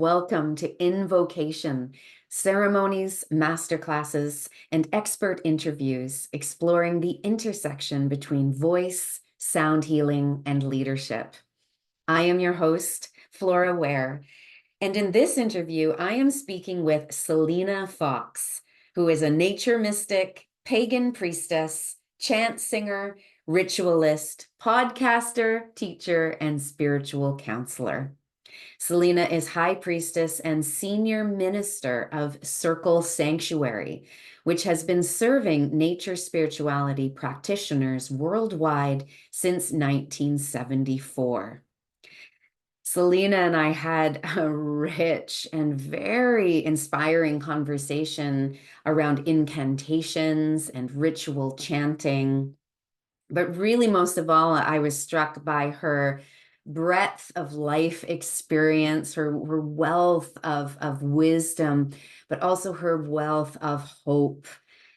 welcome to Invocation, ceremonies, masterclasses, and expert interviews exploring the intersection between voice, sound healing, and leadership. I am your host, Flora Ware, and in this interview, I am speaking with Selena Fox, who is a nature mystic, pagan priestess, chant singer, ritualist, podcaster, teacher, and spiritual counselor. Selena is High Priestess and Senior Minister of Circle Sanctuary, which has been serving nature spirituality practitioners worldwide since 1974. Selena and I had a rich and very inspiring conversation around incantations and ritual chanting. But really, most of all, I was struck by her breadth of life experience, her wealth of wisdom, but also her wealth of hope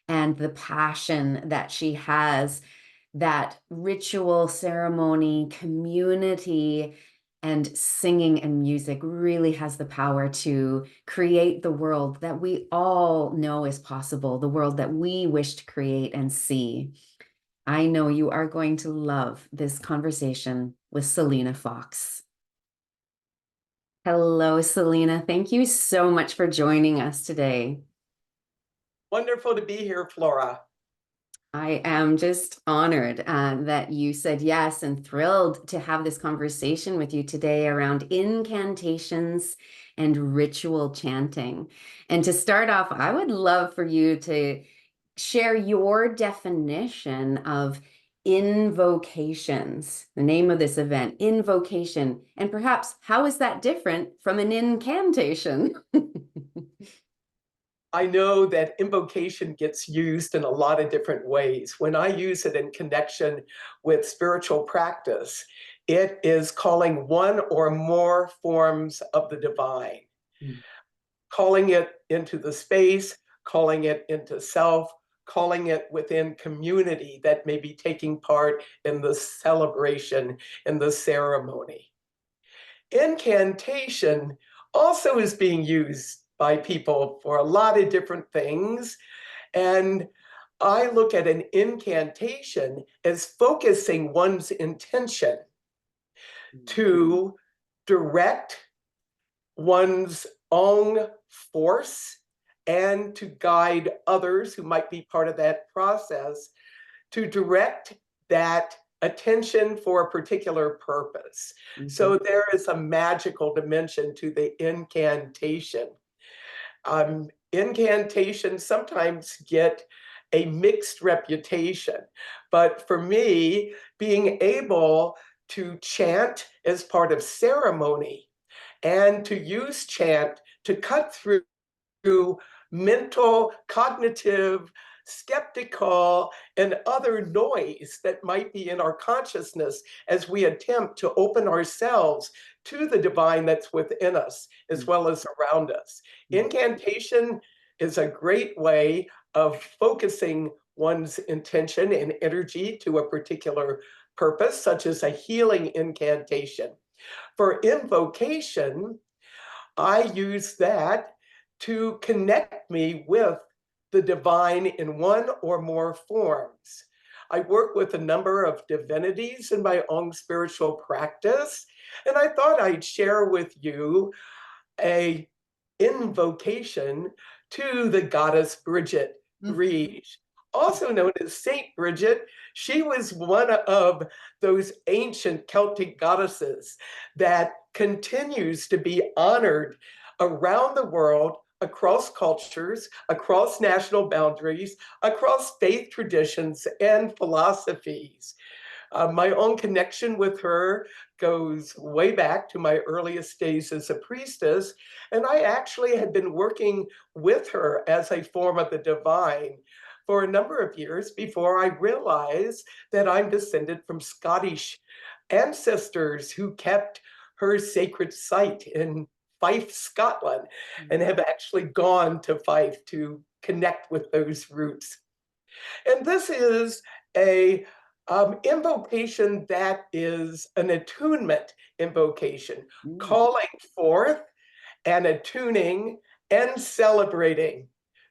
and the passion that she has, that ritual, ceremony, community, and singing and music really has the power to create the world that we all know is possible, the world that we wish to create and see. I know you are going to love this conversation with Selena Fox. Hello, Selena. Thank you so much for joining us today. Wonderful to be here, Flora. I am just honored that you said yes and thrilled to have this conversation with you today around incantations and ritual chanting. And to start off, I would love for you to share your definition of invocations, the name of this event, invocation, and perhaps how is that different from an incantation? I know that invocation gets used in a lot of different ways. When I use it in connection with spiritual practice, it is calling one or more forms of the divine, calling it into the space, calling it into self, calling it within community that may be taking part in the celebration, in the ceremony. Incantation also is being used by people for a lot of different things. And I look at an incantation as focusing one's intention to direct one's own force and to guide others who might be part of that process to direct that attention for a particular purpose. So there is a magical dimension to the incantation. Incantations sometimes get a mixed reputation, but for me, being able to chant as part of ceremony and to use chant to cut through mental, cognitive, skeptical, and other noise that might be in our consciousness as we attempt to open ourselves to the divine that's within us as well as around us. Incantation is a great way of focusing one's intention and energy to a particular purpose, such as a healing incantation. For invocation, I use that to connect me with the divine in one or more forms. I work with a number of divinities in my own spiritual practice, and I thought I'd share with you an invocation to the goddess Bridget Rege, also known as Saint Bridget. She was one of those ancient Celtic goddesses that continues to be honored around the world, across cultures, across national boundaries, across faith traditions and philosophies. My own connection with her goes way back to my earliest days as a priestess, and I actually had been working with her as a form of the divine for a number of years before I realized that I'm descended from Scottish ancestors who kept her sacred site in Fife, Scotland, and have actually gone to Fife to connect with those roots. And this is a invocation that is an attunement invocation, calling forth and attuning and celebrating.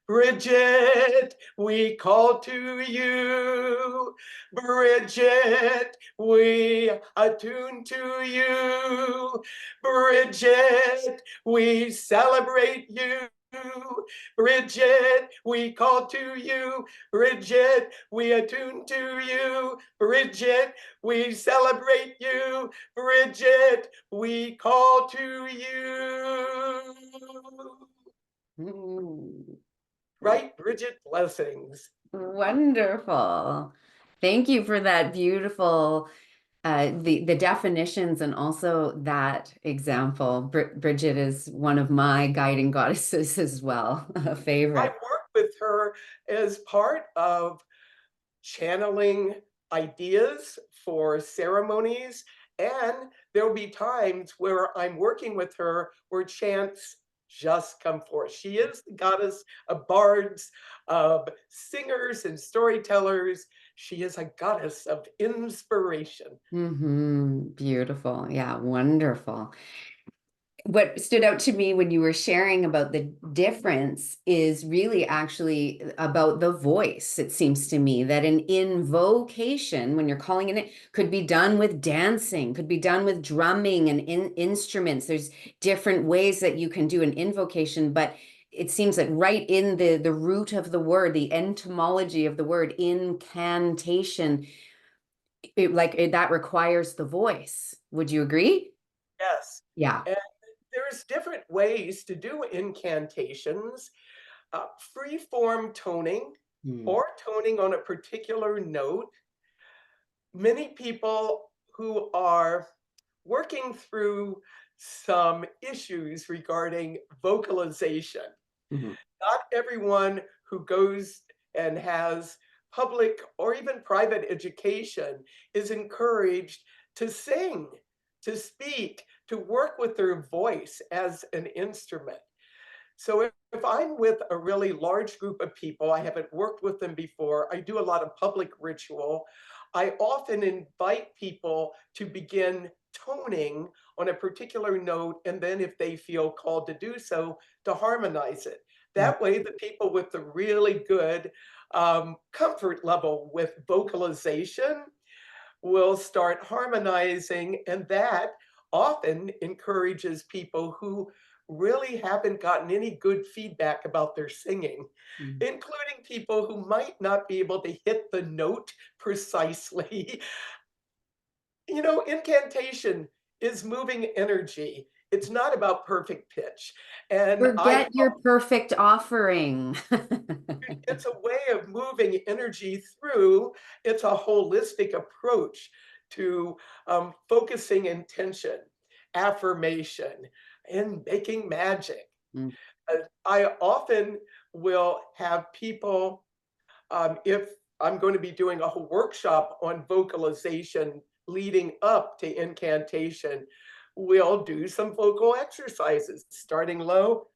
Bridget, we call to you. Bridget, we attune to you. Bridget, we celebrate you. Bridget, we call to you. Bridget, we attune to you. Bridget, we celebrate you. Bridget, we call to you. Mm. Right, Bridget? Blessings. Wonderful. Thank you for that beautiful the definitions and also that example. Bridget is one of my guiding goddesses as well, a I favorite. work with her as part of channeling ideas for ceremonies. And there'll be times where I'm working with her where chants just come forth. She is the goddess of bards, of singers and storytellers. She is a goddess of inspiration. Beautiful. Yeah, wonderful. What stood out to me when you were sharing about the difference is really actually about the voice. It seems to me that an invocation, when you're calling it, could be done with dancing, could be done with drumming and instruments. There's different ways that you can do an invocation, but it seems that right in the root of the word, the etymology of the word, incantation, that requires the voice. Would you agree? Yes. Yeah. And there's different ways to do incantations. Free form toning Hmm. or toning on a particular note. Many people who are working through some issues regarding vocalization. Mhm. Not everyone who goes and has public or even private education is encouraged to sing, to speak, to work with their voice as an instrument. So if I'm with a really large group of people, I haven't worked with them before, I do a lot of public ritual, I often invite people to begin toning on a particular note, and then if they feel called to do so, to harmonize it. Mm. That way, the people with the really good comfort level with vocalization will start harmonizing, and that often encourages people who really haven't gotten any good feedback about their singing, Mm. including people who might not be able to hit the note precisely. Incantation is moving energy. It's not about perfect pitch. And I Forget your perfect offering. it's a way of moving energy through. It's a holistic approach to focusing intention, affirmation, and making magic. Mm. I often will have people, if I'm going to be doing a whole workshop on vocalization leading up to incantation, we'll do some vocal exercises, starting low,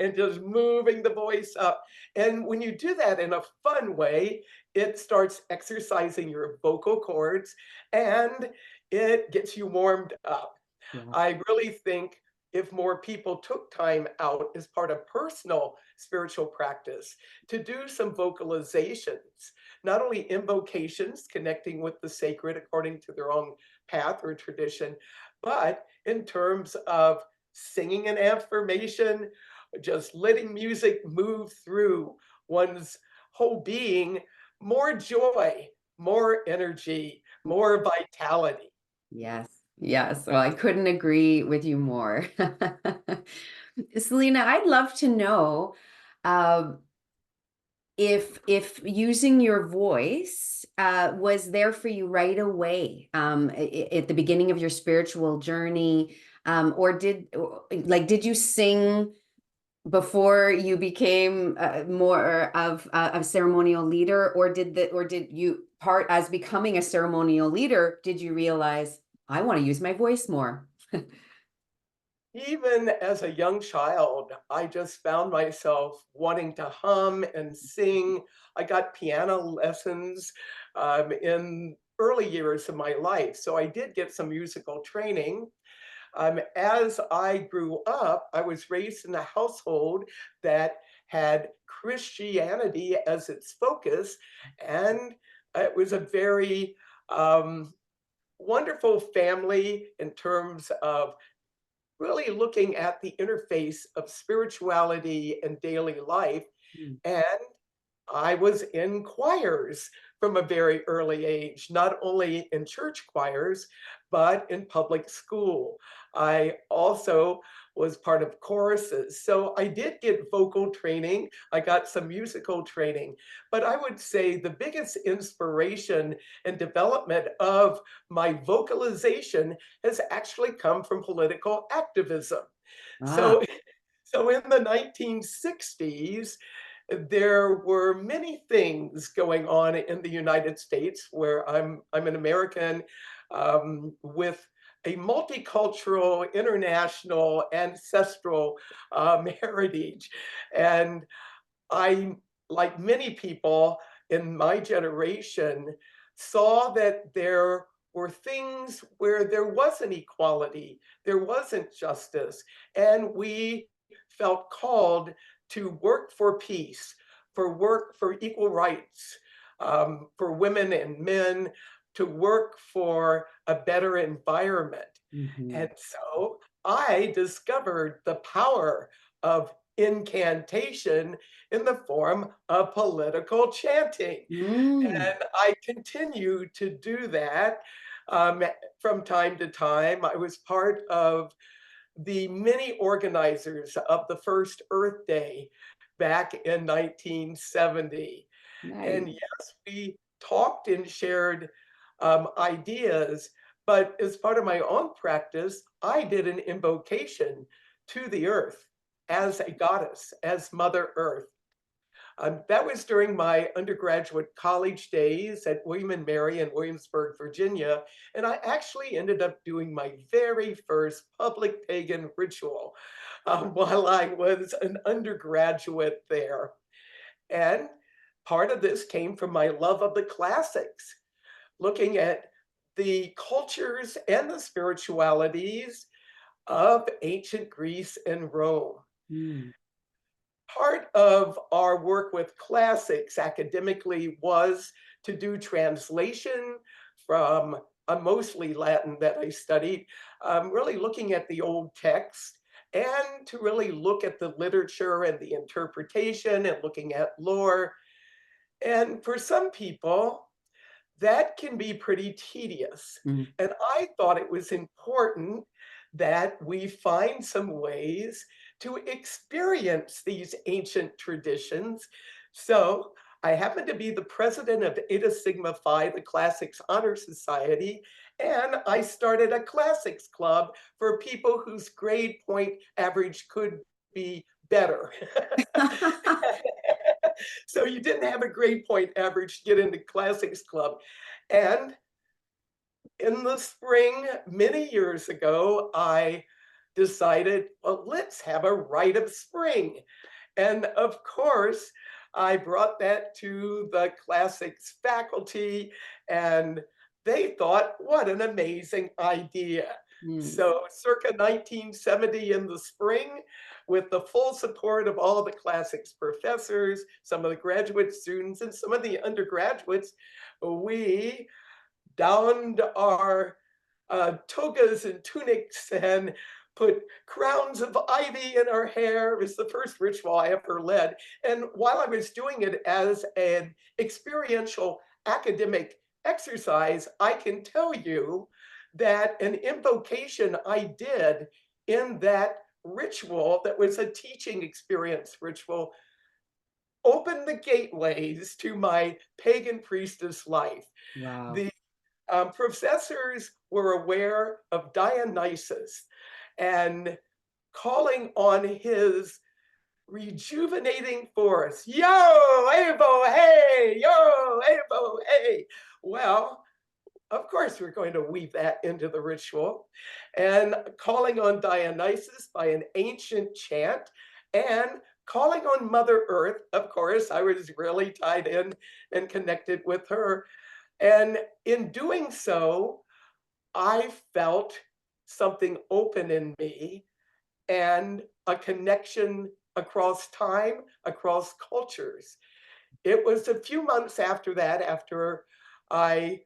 and just moving the voice up. And when you do that in a fun way, it starts exercising your vocal cords and it gets you warmed up. Yeah. I really think if more people took time out as part of personal spiritual practice to do some vocalizations, not only invocations, connecting with the sacred according to their own path or tradition, but in terms of singing an affirmation, just letting music move through one's whole being, more joy, more energy, more vitality. Yes. Yes. Well, I couldn't agree with you more. Selena, I'd love to know um, if using your voice was there for you right away at the beginning of your spiritual journey, or did you sing before you became more of a ceremonial leader, or did you part as becoming a ceremonial leader, did you realize I want to use my voice more? Even as a young child, I just found myself wanting to hum and sing. I got piano lessons in early years of my life, so I did get some musical training. As I grew up, I was raised in a household that had Christianity as its focus, and it was a very um, wonderful family in terms of really looking at the interface of spirituality and daily life. Mm. And I was in choirs from a very early age, not only in church choirs, but in public school. I also was part of choruses. So I did get vocal training. I got some musical training. But I would say the biggest inspiration and development of my vocalization has actually come from political activism. Ah, So so in the 1960s, there were many things going on in the United States where I'm an American with a multicultural, international, ancestral heritage. And I, like many people in my generation, saw that there were things where there wasn't equality, there wasn't justice, and we felt called to work for peace, for work for equal rights, for women and men, to work for a better environment. mhm. And so I discovered the power of incantation in the form of political chanting. Mm. And I continue to do that um, from time to time. I was part of the many organizers of the first Earth Day back in 1970. And Nice. yes, we talked and shared ideas, but as part of my own practice, I did an invocation to the earth as a goddess, as Mother Earth. That was during my undergraduate college days at William and Mary in Williamsburg, Virginia. And I actually ended up doing my very first public pagan ritual while I was an undergraduate there. And part of this came from my love of the classics, looking at the cultures and the spiritualities of ancient Greece and Rome. Mm. Part of our work with classics academically was to do translation from mostly Latin that I studied, really looking at the old text and to really look at the literature and the interpretation and looking at lore. And for some people, that can be pretty tedious. Mm. And I thought it was important that we find some ways to experience these ancient traditions. So I happen to be the president of Eta Sigma Phi, the Classics Honor Society, and I started a classics club for people whose grade point average could be better. So you didn't have a grade point average to get into classics club. And in the spring, many years ago, I decided, well, let's have a rite of spring. And of course, I brought that to the classics faculty, and they thought, what an amazing idea. Mm. So, circa 1970 in the spring, with the full support of all the classics professors, some of the graduate students, and some of the undergraduates, we donned our togas and tunics and put crowns of ivy in our hair. It was the first ritual I ever led. And while I was doing it as an experiential academic exercise, I can tell you that an invocation I did in that ritual, that was a teaching experience ritual, opened the gateways to my pagan priestess life. Wow. The professors were aware of Dionysus and calling on his rejuvenating force. Yo, Avo, hey, yo, Avo, hey. Well, of course, we're going to weave that into the ritual. And calling on Dionysus by an ancient chant and calling on Mother Earth. Of course, I was really tied in and connected with her. And in doing so, I felt something open in me and a connection across time, across cultures. It was a few months after that, after I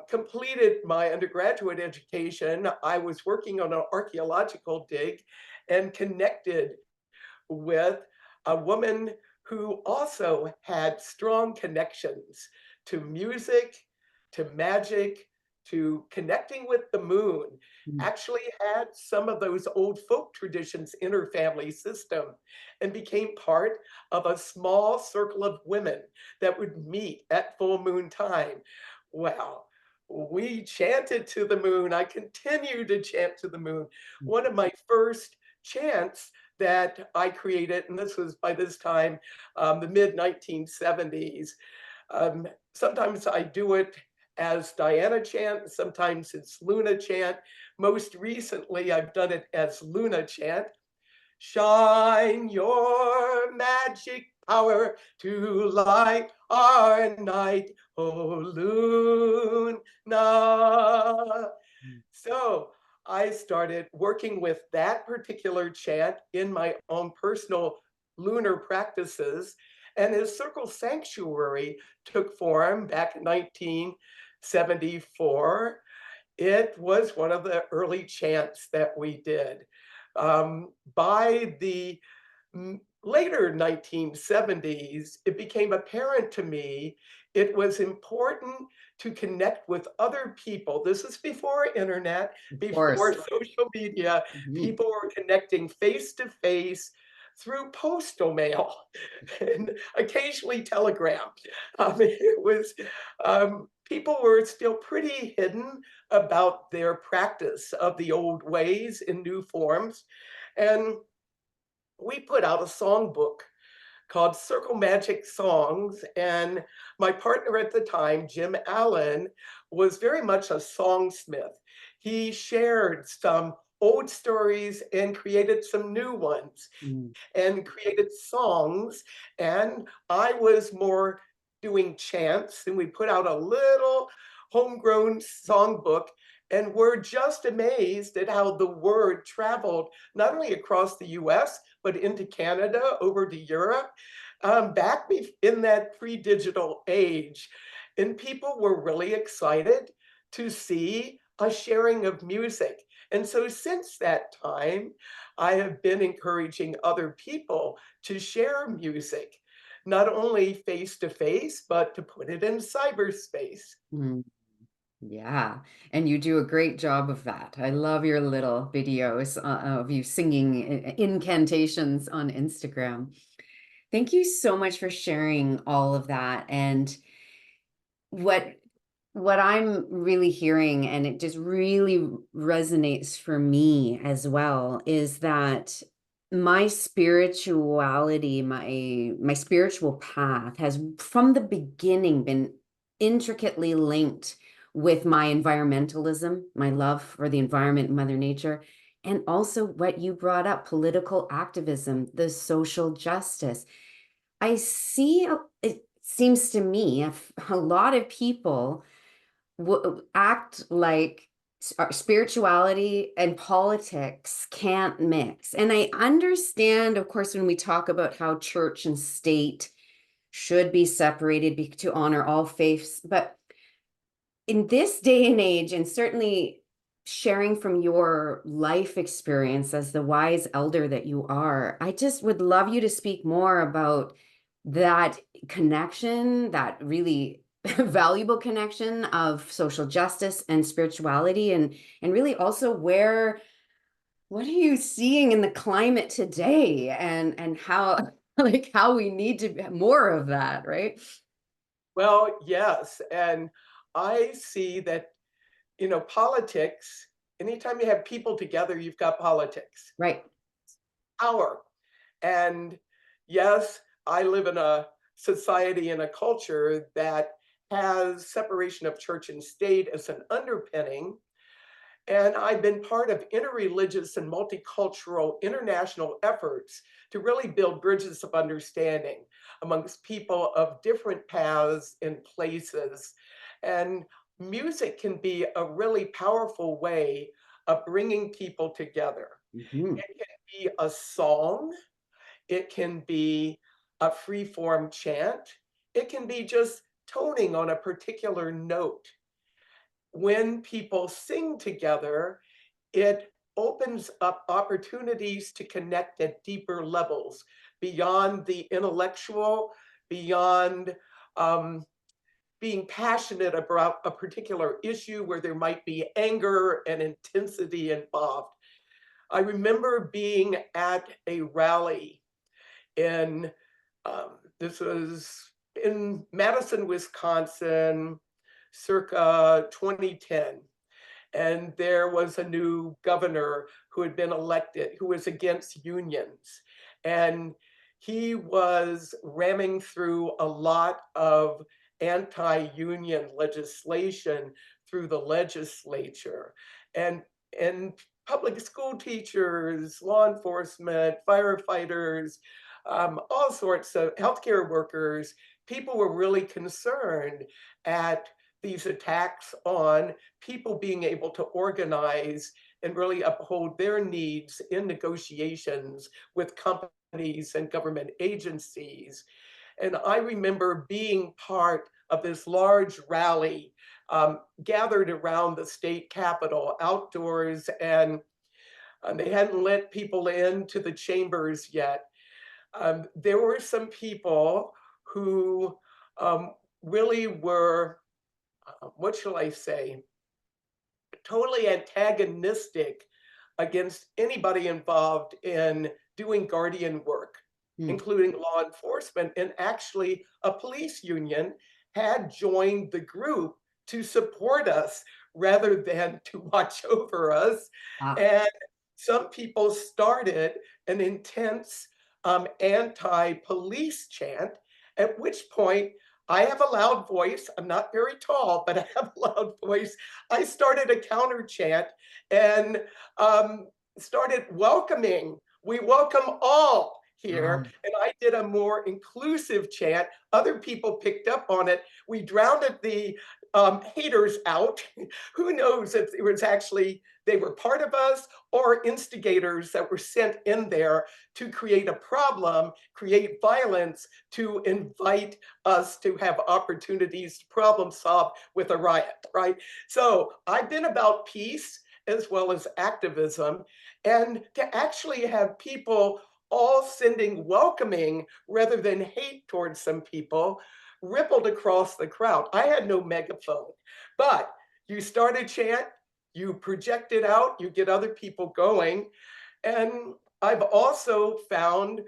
completed my undergraduate education, I was working on an archaeological dig and connected with a woman who also had strong connections to music, to magic, to connecting with the moon. Mm. Actually had some of those old folk traditions in her family system and became part of a small circle of women that would meet at full moon time. Well, we chanted to the moon. I continue to chant to the moon. One of my first chants that I created, and this was by this time, the mid 1970s. Sometimes I do it as Diana chant, sometimes it's Luna chant. Most recently, I've done it as Luna chant. Shine your magic power to light our night, oh Luna. So I started working with that particular chant in my own personal lunar practices. And his Circle Sanctuary took form back in 1974. It was one of the early chants that we did. By the later 1970s, it became apparent to me it was important to connect with other people. This is before internet, Of before course. social media. Mhm. People were connecting face to face through postal mail and occasionally telegram. It was people were still pretty hidden about their practice of the old ways in new forms. And we put out a songbook called Circle Magic Songs. And my partner at the time, Jim Allen, was very much a songsmith. He shared some old stories and created some new ones Mm. and created songs. And I was more doing chants, and we put out a little homegrown songbook. And we're just amazed at how the word traveled not only across the US, but into Canada, over to Europe, back in that pre digital age. And people were really excited to see a sharing of music. And so since that time, I have been encouraging other people to share music, not only face to face, but to put it in cyberspace. Mm. Yeah, and you do a great job of that. I love your little videos of you singing incantations on Instagram. Thank you so much for sharing all of that. And what what I'm really hearing, and it just really resonates for me as well, is that my spirituality, my spiritual path has from the beginning been intricately linked with my environmentalism, my love for the environment and Mother Nature, and also what you brought up, political activism, the social justice. I see, it seems to me, a lot of people act like spirituality and politics can't mix. And I understand, of course, when we talk about how church and state should be separated to honor all faiths, but in this day and age, and certainly sharing from your life experience as the wise elder that you are, I just would love you to speak more about that connection, that really valuable connection of social justice and spirituality, and really also what are you seeing in the climate today, and how like how we need to more of that, right? Well, yes. And I see that, politics, anytime you have people together, you've got politics, Right. power. And yes, I live in a society and a culture that has separation of church and state as an underpinning. And I've been part of interreligious and multicultural international efforts to really build bridges of understanding amongst people of different paths and places. And music can be a really powerful way of bringing people together. Mhm. It can be a song, it can be a free form chant, it can be just toning on a particular note. When people sing together, it opens up opportunities to connect at deeper levels beyond the intellectual, beyond um, being passionate about a particular issue where there might be anger and intensity involved. I remember being at a rally in, this was in Madison, Wisconsin, circa 2010. And there was a new governor who had been elected, who was against unions. And he was ramming through a lot of anti-union legislation through the legislature. And, and public school teachers, law enforcement, firefighters, all sorts of healthcare workers, people were really concerned at these attacks on people being able to organize and really uphold their needs in negotiations with companies and government agencies. And I remember being part of this large rally gathered around the state capitol outdoors, and they hadn't let people into the chambers yet. There were some people who really were, what shall I say, totally antagonistic against anybody involved in doing guardian work, Mm. including law enforcement. And actually, a police union had joined the group to support us rather than to watch over us. Ah. And some people started an intense anti police chant, at which point I have a loud voice. I'm not very tall, but I have a loud voice. I started a counter chant and um, started welcoming. We welcome all here. Um, And I did a more inclusive chant. Other people picked up on it. We drowned the haters out. Who knows if it was actually they were part of us or instigators that were sent in there to create a problem, create violence, to invite us to have opportunities to problem solve with a riot, right? So I've been about peace as well as activism, and to actually have people all sending welcoming rather than hate towards some people rippled across the crowd. I had no megaphone, but you start a chant, you project it out, you get other people going. And I've also found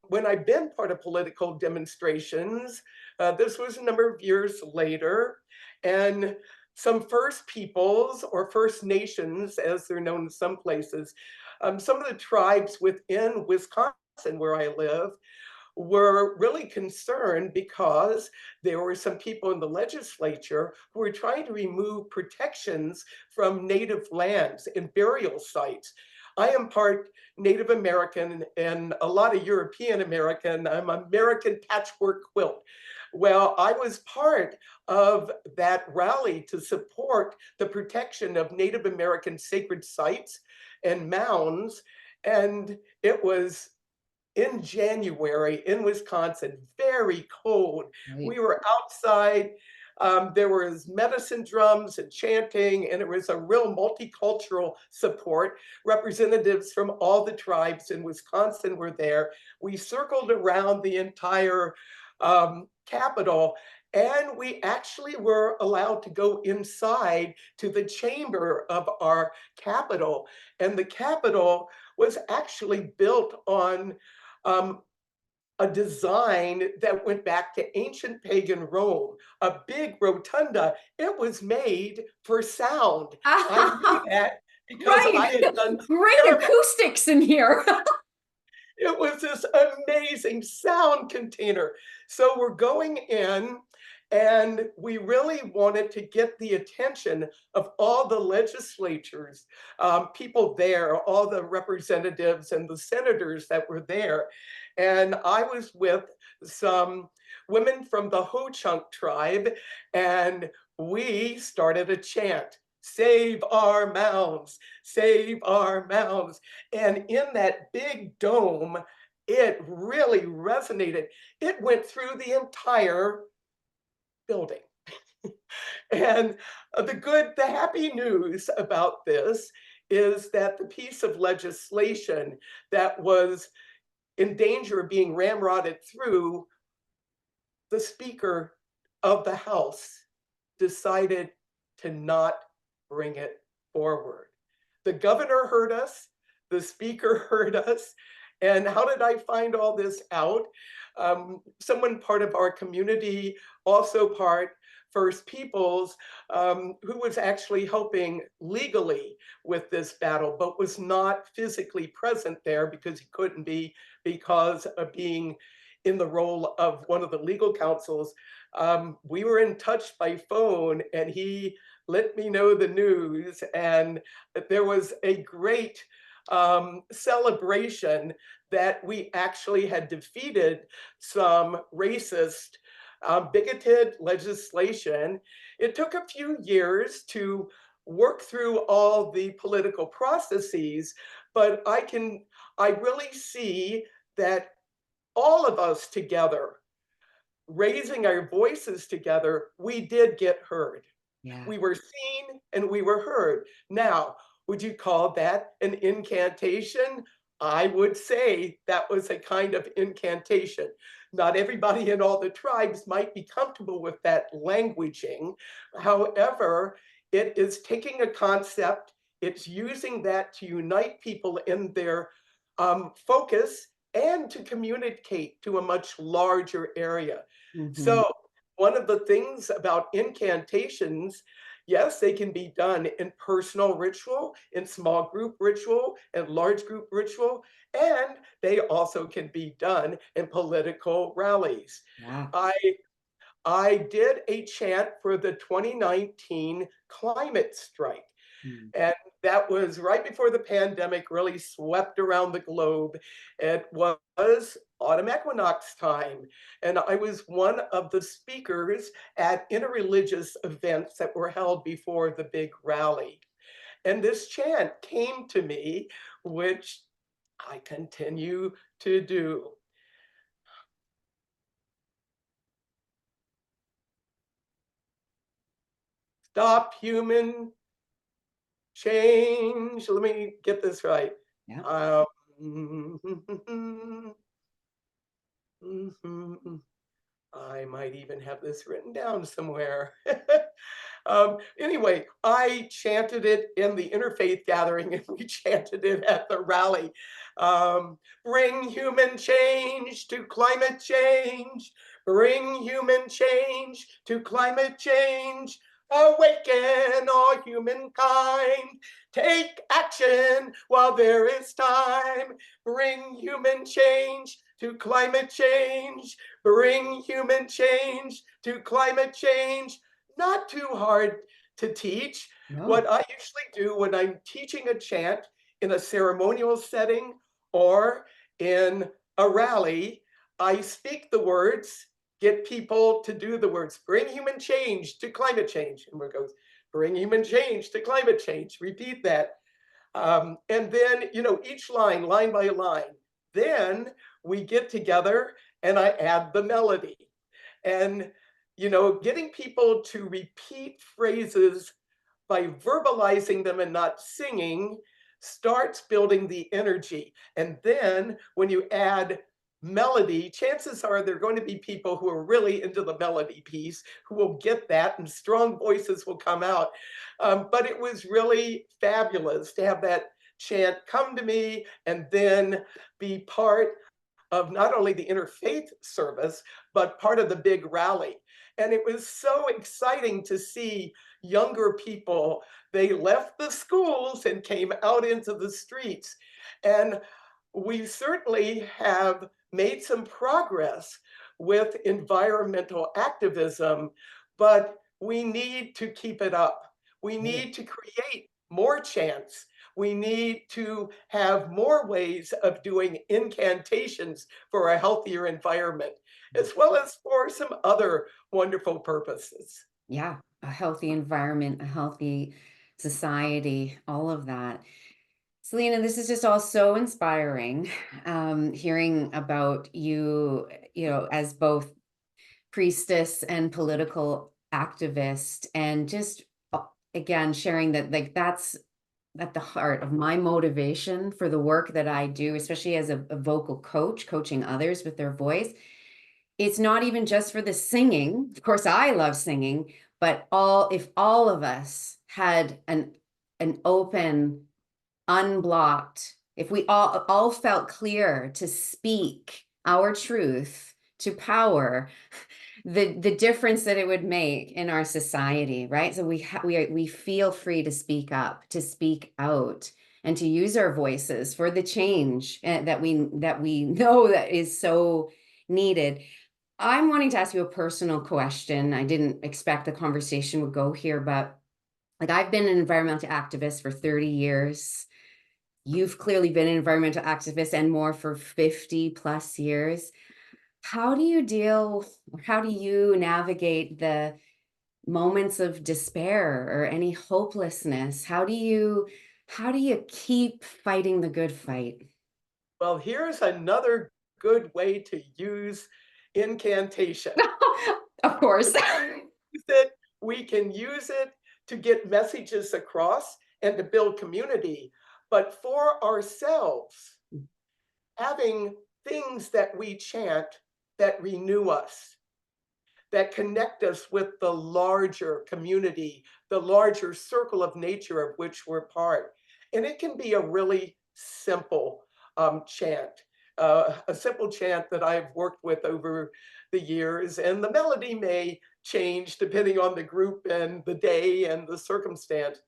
when I've been part of political demonstrations, this was a number of years later, and some First Peoples or First Nations, as they're known in some places, some of the tribes within Wisconsin, where I live, were really concerned because there were some people in the legislature who were trying to remove protections from native lands and burial sites. I am part Native American and a lot of European American. I'm American patchwork quilt. Well, I was part of that rally to support the protection of Native American sacred sites and mounds. And it was in January in Wisconsin, very cold. right. We were outside. There was medicine drums and chanting, and it was a real multicultural support. Representatives from all the tribes in Wisconsin were there. We circled around the entire Capitol, and we actually were allowed to go inside to the chamber of our Capitol. And the Capitol was actually built on um, a design that went back to ancient pagan Rome, a big rotunda. It was made for sound. I knew that because Right. I had done Great ceremony. acoustics in here. It was this amazing sound container. So we're going in, and we really wanted to get the attention of all the legislatures, people there, all the representatives and the senators that were there. And I was with some women from the Ho Chunk tribe, and we started a chant. save our mounds, save our mounds. And in that big dome, it really resonated. It went through the entire building. And the happy news about this is that the piece of legislation that was in danger of being ramrodded through, the Speaker of the House decided to not bring it forward. The governor heard us, the Speaker heard us. And how did I find all this out? Someone part of our community, also part First Peoples, who was actually helping legally with this battle, but was not physically present there because he couldn't be, because of being in the role of one of the legal counsels. We were in touch by phone, and he let me know the news. And there was a great celebration that we actually had defeated some racist, bigoted legislation. It took a few years to work through all the political processes, but I really see that all of us together, raising our voices together, we did get heard. Yeah. We were seen and we were heard. Now, would you call that an incantation? I would say that was a kind of incantation. Not everybody in all the tribes might be comfortable with that languaging. However, it is taking a concept, it's using that to unite people in their focus and to communicate to a much larger area. Mhm. So one of the things about incantations, yes, they can be done in personal ritual, in small group ritual, and large group ritual, and they also can be done in political rallies. Yeah. I I did a chant for the 2019 climate strike. Mm. And that was right before the pandemic really swept around the globe. It was autumn equinox time. And I was one of the speakers at interreligious events that were held before the big rally. And this chant came to me, which I continue to do. Stop human change. Let me get this right. Yeah. Um, I might even have this written down somewhere. Anyway, I chanted it in the interfaith gathering, and we chanted it at the rally. Bring human change to climate change. Bring human change to climate change. Awaken all humankind. Take action while there is time. Bring human change to climate change. Bring human change to climate change. Not too hard to teach. No. What I usually do when I'm teaching a chant in a ceremonial setting or in a rally, I speak the words, get people to do the words, bring human change to climate change. And it goes, bring human change to climate change. Repeat that. And then, each line by line. Then we get together and I add the melody. And, getting people to repeat phrases by verbalizing them and not singing starts building the energy. And then when you add melody, chances are there are going to be people who are really into the melody piece who will get that, and strong voices will come out. But it was really fabulous to have that chant come to me and then be part of not only the interfaith service, but part of the big rally. And it was so exciting to see younger people. They left the schools and came out into the streets. And we certainly have made some progress with environmental activism, but we need to keep it up. We Right. need to create more chants. We need to have more ways of doing incantations for a healthier environment, as well as for some other wonderful purposes. Yeah. A healthy environment, a healthy society, all of that. Selena, this is just all so inspiring. Hearing about you, as both priestess and political activist, and just again sharing that, like, that's at the heart of my motivation for the work that I do, especially as a vocal coach, coaching others with their voice. It's not even just for the singing. Of course, I love singing, but if all of us had an open, unblocked, if we all felt clear to speak our truth to power, the difference that it would make in our society, right? So we feel free to speak up, to speak out, and to use our voices for the change that we know that is so needed. I'm wanting to ask you a personal question. I didn't expect the conversation would go here, but like, I've been an environmental activist for 30 years. You've clearly been an environmental activist and more for 50 plus years. How do you navigate the moments of despair or any hopelessness? How do you keep fighting the good fight? Well, here's another good way to use incantation. Of course. Use it, we can use it to get messages across and to build community. But for ourselves, having things that we chant that renew us, that connect us with the larger community, the larger circle of nature of which we're part. And it can be a really simple chant, a simple chant that I've worked with over the years. And the melody may change depending on the group and the day and the circumstance.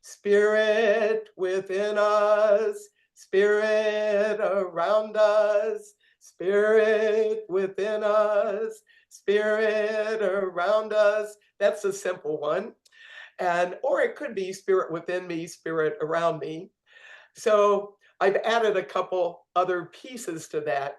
Spirit within us, spirit around us, spirit within us, spirit around us. That's a simple one. And or it could be spirit within me, spirit around me. So I've added a couple other pieces to that.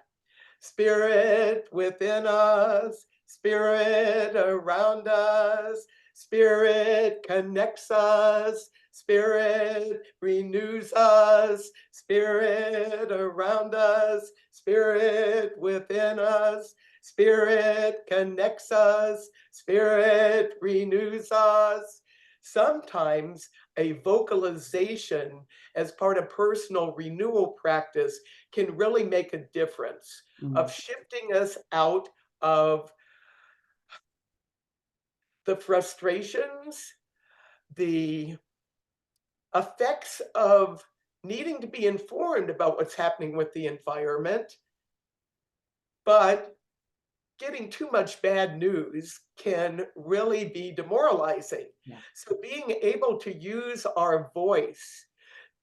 Spirit within us, spirit around us, spirit connects us, spirit renews us, spirit around us, spirit within us, spirit connects us, spirit renews us. Sometimes a vocalization as part of personal renewal practice can really make a difference of Mm, shifting us out of the frustrations, the effects of needing to be informed about what's happening with the environment, but getting too much bad news can really be demoralizing. yeah. So being able to use our voice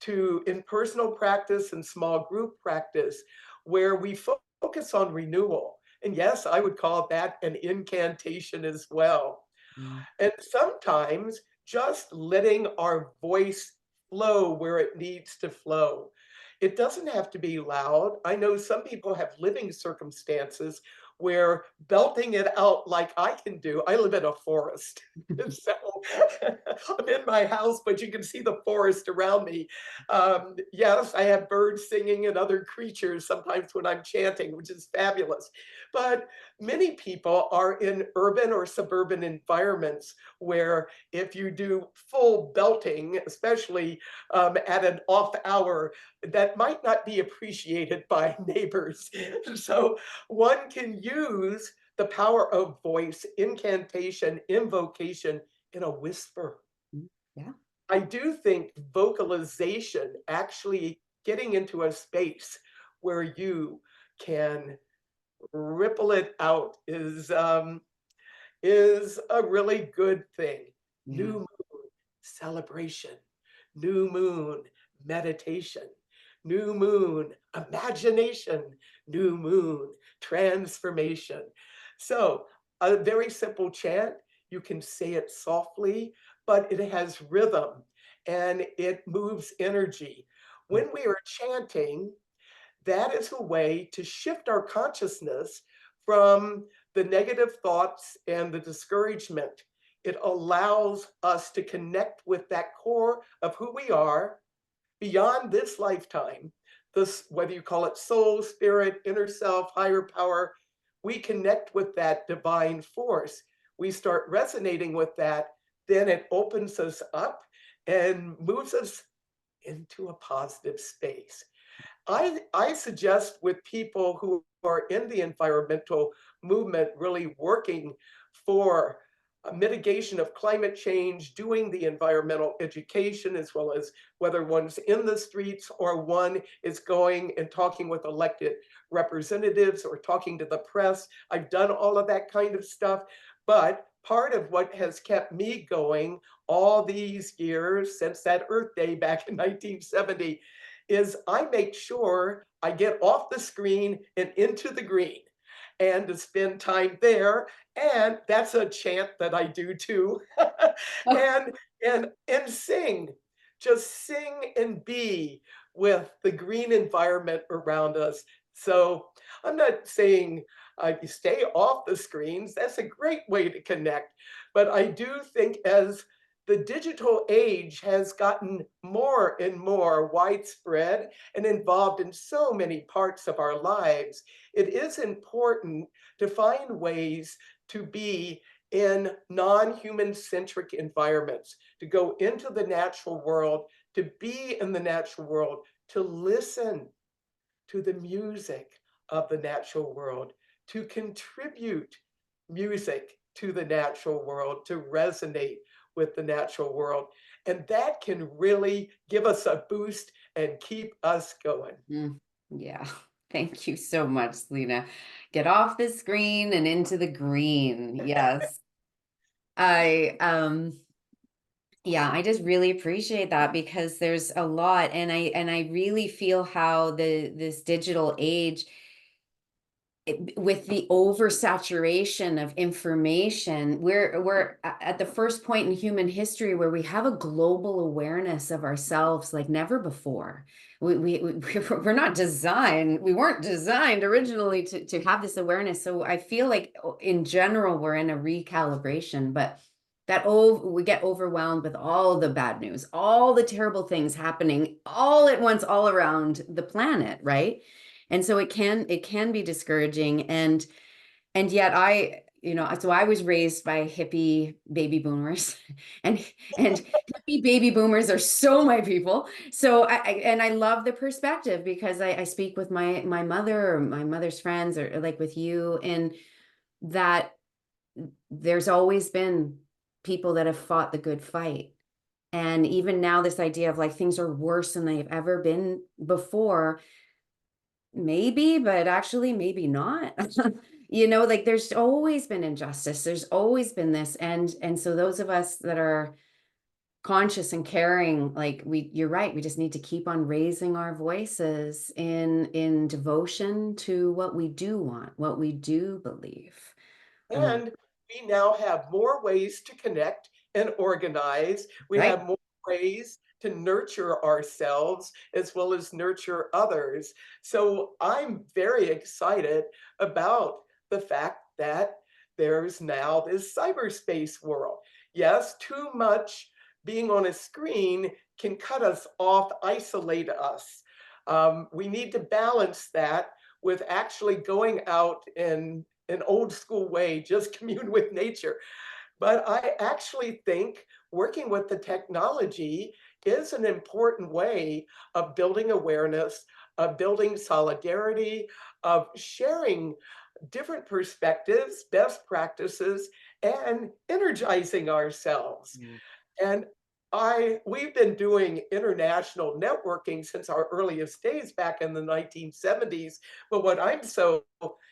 to in personal practice and small group practice where we focus on renewal. And yes, I would call that an incantation as well. Mm, And sometimes just letting our voice flow where it needs to flow. It doesn't have to be loud. I know some people have living circumstances where belting it out like I can do. I live in a forest. So I'm in my house, but you can see the forest around me. Yes, I have birds singing and other creatures sometimes when I'm chanting, which is fabulous. But many people are in urban or suburban environments where if you do full belting, especially at an off hour, that might not be appreciated by neighbors. So one can use the power of voice, incantation, invocation in a whisper. mm, yeah. I do think vocalization, actually getting into a space where you can ripple it out is a really good thing. New Yeah. moon, celebration. New moon, meditation. New moon, imagination. New moon, transformation. So, a very simple chant. You can say it softly, but it has rhythm and it moves energy. Mm, When we are chanting, that is a way to shift our consciousness from the negative thoughts and the discouragement it allows us to connect with that core of who we are beyond this lifetime. This, whether you call it soul, spirit, inner self, higher power, we connect with that divine force. We start resonating with that, then it opens us up and moves us into a positive space. I suggest with people who are in the environmental movement, really working for a mitigation of climate change, doing the environmental education, as well as whether one's in the streets or one is going and talking with elected representatives or talking to the press. I've done all of that kind of stuff. But part of what has kept me going all these years since that Earth Day back in 1970 is I make sure I get off the screen and into the green and to spend time there. And that's a chant that I do too. and and sing. Just sing and be with the green environment around us. So I'm not saying you stay off the screens. That's a great way to connect. But I do think as the digital age has gotten more and more widespread and involved in so many parts of our lives, it is important to find ways to be in non-human centric environments, to go into the natural world, to be in the natural world, to listen to the music of the natural world, to contribute music to the natural world, to resonate with the natural world. And that can really give us a boost and keep us going. Yeah. Thank you so much, Selena. Get off the screen and into the green. Yes. I yeah, I just really appreciate that because there's a lot, and I really feel how this digital age, with the oversaturation of information, we're at the first point in human history where we have a global awareness of ourselves like never before. We're not designed, we weren't designed originally to have this awareness. So I feel like in general we're in a recalibration, but we get overwhelmed with all the bad news, all the terrible things happening all at once, all around the planet, right? And so it can be discouraging. And yet so I was raised by hippie baby boomers, and hippie baby boomers are so my people. So I love the perspective because I speak with my mother or my mother's friends, or like with you, and that there's always been people that have fought the good fight. And even now, this idea of like things are worse than they've ever been before, maybe, but actually maybe not. Like there's always been injustice, there's always been this, and so those of us that are conscious and caring, like you're right, we just need to keep on raising our voices in devotion to what we do want, what we do believe. And we now have more ways to connect and organize. We Right. have more ways to nurture ourselves as well as nurture others. So I'm very excited about the fact that there's now this cyberspace world. Yes, too much being on a screen can cut us off, isolate us. We need to balance that with actually going out in an old school way, just commune with nature. But I actually think working with the technology is an important way of building awareness, of building solidarity, of sharing different perspectives, best practices, and energizing ourselves. Mm. And we've been doing international networking since our earliest days back in the 1970s. But what I'm so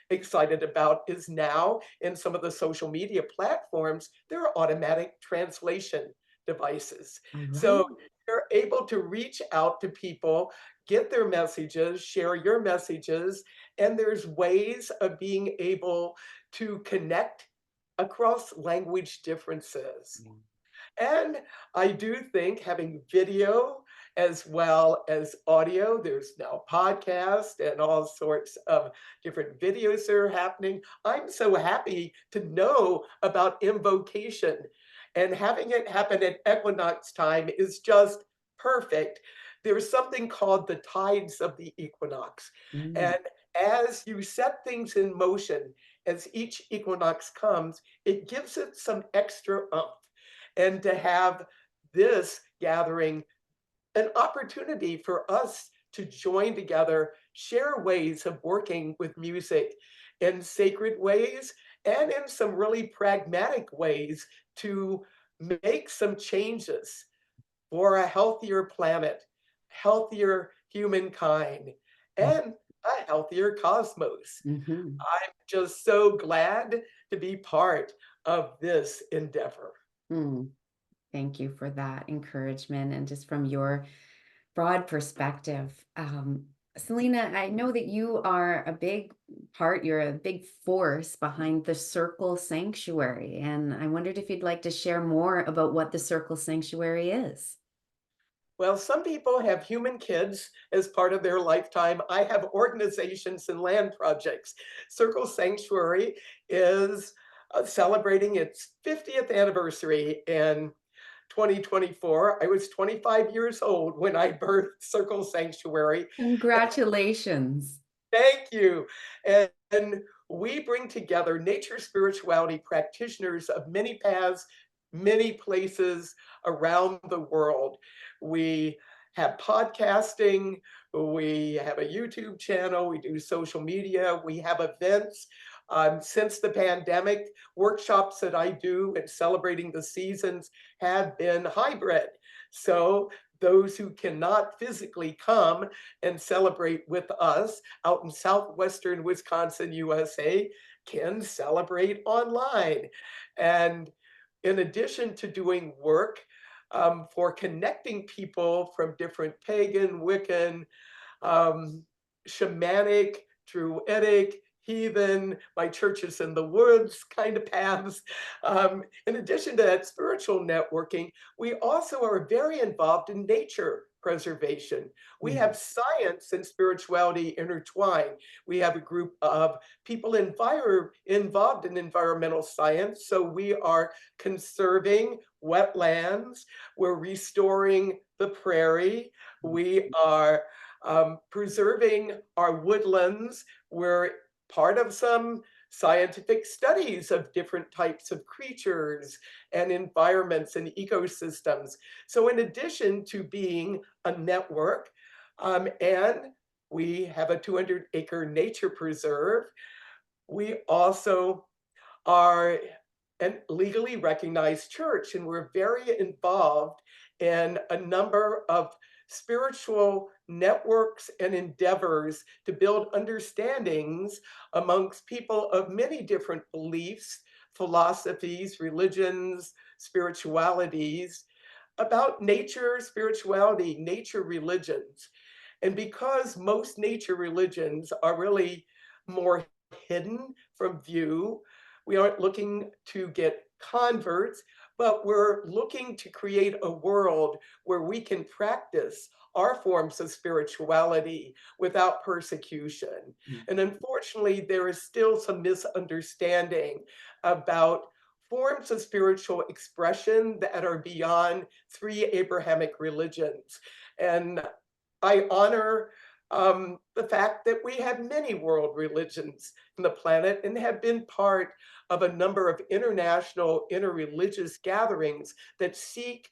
excited about is now in some of the social media platforms, there are automatic translation devices. All right. So you're able to reach out to people, get their messages, share your messages, and there's ways of being able to connect across language differences. And I do think having video as well as audio, there's now podcasts and all sorts of different videos that are happening. I'm so happy to know about invocation And having it happen at equinox time is just perfect. There's something called the tides of the equinox. Mm. And as you set things in motion, as each equinox comes, it gives it some extra oomph. And to have this gathering an opportunity for us to join together, share ways of working with music in sacred ways and in some really pragmatic ways to make some changes for a healthier planet, healthier humankind, and a healthier cosmos. Mm-hmm. I'm just so glad to be part of this endeavor. Mm. Thank you for that encouragement and just from your broad perspective. Selena, I know that you are a big part, you're a big force behind the Circle Sanctuary. And I wondered if you'd like to share more about what the Circle Sanctuary is. Well, some people have human kids as part of their lifetime. I have organizations and land projects. Circle Sanctuary is celebrating its 50th anniversary in 2024. I was 25 years old when I birthed Circle Sanctuary. Congratulations. Thank you. And we bring together nature spirituality practitioners of many paths, many places around the world. We have podcasting, we have a YouTube channel, we do social media, we have events. Since the pandemic, workshops that I do and celebrating the seasons have been hybrid. So those who cannot physically come and celebrate with us out in southwestern Wisconsin, USA, can celebrate online. And in addition to doing work for connecting people from different pagan, Wiccan, um, shamanic, druidic, heathen, my church is in the woods kind of paths. In addition to that spiritual networking, we also are very involved in nature preservation. We Mm. have science and spirituality intertwined. We have a group of people involved in environmental science. So we are conserving wetlands, we're restoring the prairie, we are preserving our woodlands. We're part of some scientific studies of different types of creatures and environments and ecosystems. So in addition to being a network, and we have a 200-acre nature preserve, we also are a legally recognized church, and we're very involved in a number of spiritual networks and endeavors to build understandings amongst people of many different beliefs, philosophies, religions, spiritualities about nature, spirituality, nature religions. And because most nature religions are really more hidden from view, we aren't looking to get converts, but we're looking to create a world where we can practice our forms of spirituality without persecution. Mm. And unfortunately, there is still some misunderstanding about forms of spiritual expression that are beyond three Abrahamic religions. And I honor the fact that we have many world religions on the planet and have been part of a number of international interreligious gatherings that seek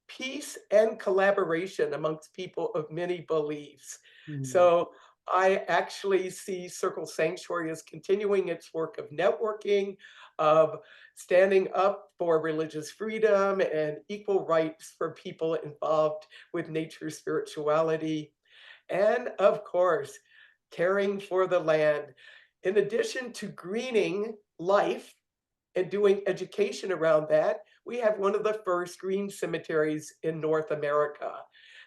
peace and collaboration amongst people of many beliefs. Mm. So I actually see Circle Sanctuary as continuing its work of networking, of standing up for religious freedom and equal rights for people involved with nature spirituality, and of course, caring for the land. In addition to greening life and doing education around that, we have one of the first green cemeteries in North America.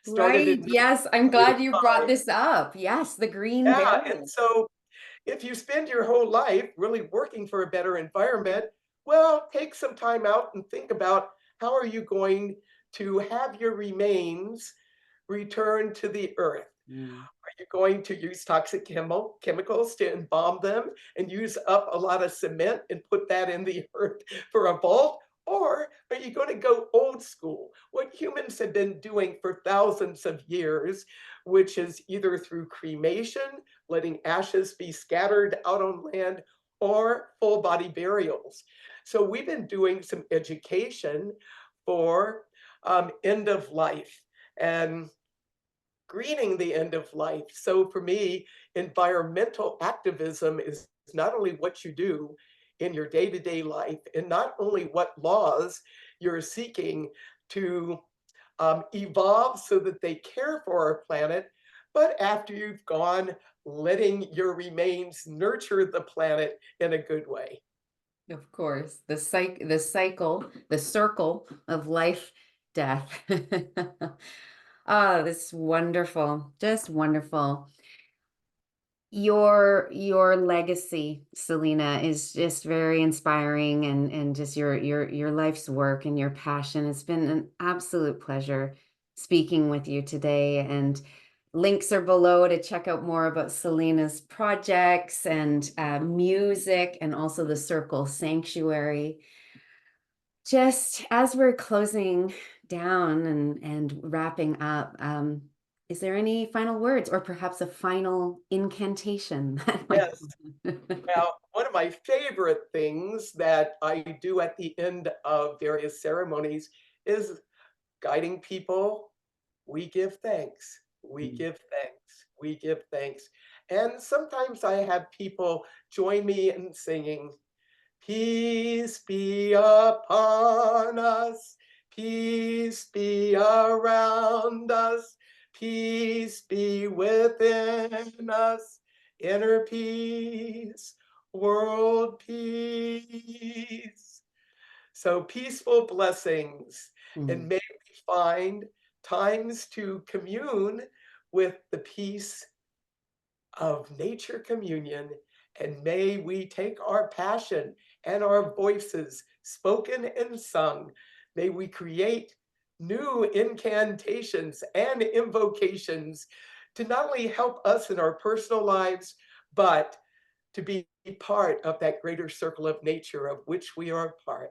Started Right. in Yes. I'm glad you brought 1985. this up. Yes. The green Yeah, and burial. so if you spend your whole life really working for a better environment, well, take some time out and think about how are you going to have your remains return to the earth. Mm. Are you going to use toxic chemicals to embalm them and use up a lot of cement and put that in the earth for a vault? Or are you going to go old school, what humans have been doing for thousands of years, which is either through cremation, letting ashes be scattered out on land, or full body burials? So we've been doing some education for end of life and greening the end of life. So for me, environmental activism is not only what you do in your day-to-day life, and not only what laws you're seeking to evolve so that they care for our planet, but after you've gone, letting your remains nurture the planet in a good way. Of course, the circle of life, death. Oh, that's wonderful. Just wonderful. Your legacy, Selena, is just very inspiring, and just your life's work and your passion. It's been an absolute pleasure speaking with you today, and links are below to check out more about Selena's projects and music, and also the Circle Sanctuary. Just as we're closing down and wrapping up, is there any final words or perhaps a final incantation? Yes. Well, one of my favorite things that I do at the end of various ceremonies is guiding people. We give thanks. We give thanks. We give thanks. And sometimes I have people join me in singing, peace be upon us, peace be around us, peace be within us, inner peace, world peace. So peaceful blessings, and Mm. may we find times to commune with the peace of nature communion, and may we take our passion and our voices, spoken and sung, may we create new incantations and invocations to not only help us in our personal lives, but to be part of that greater circle of nature of which we are a part.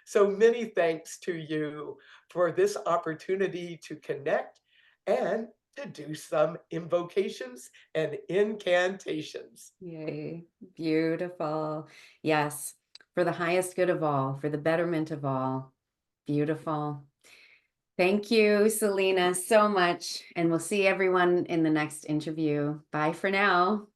So many thanks to you for this opportunity to connect and to do some invocations and incantations. Yay, beautiful. Yes, for the highest good of all, for the betterment of all. Beautiful. Thank you, Selena, so much. And we'll see everyone in the next interview. Bye for now.